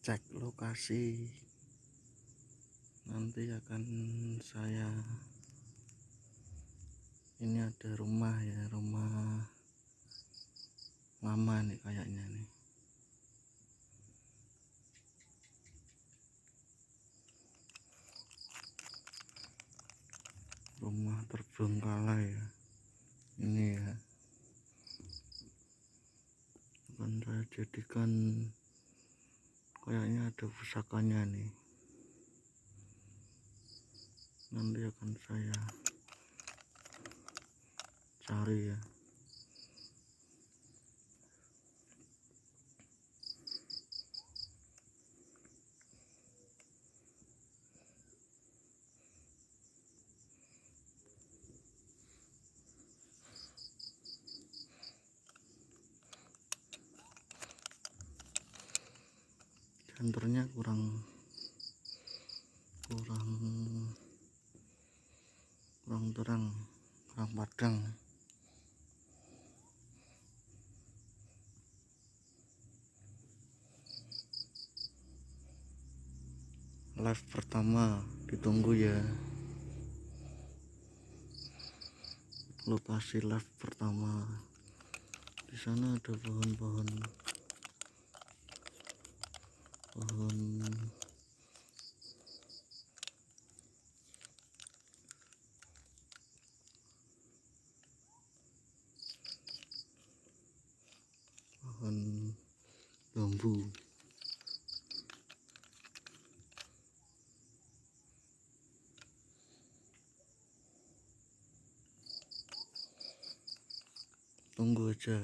cek lokasi, nanti akan saya ini ada rumah ya, rumah lama nih kayaknya nih. Rumah terbengkalai ya ini ya, akan saya jadikan kayaknya ada pusakanya nih, nanti akan saya cari ya. Senternya kurang terang, kurang padang. Live pertama ditunggu ya, lokasi live pertama. Di sana ada pohon bambu. Tunggu aja.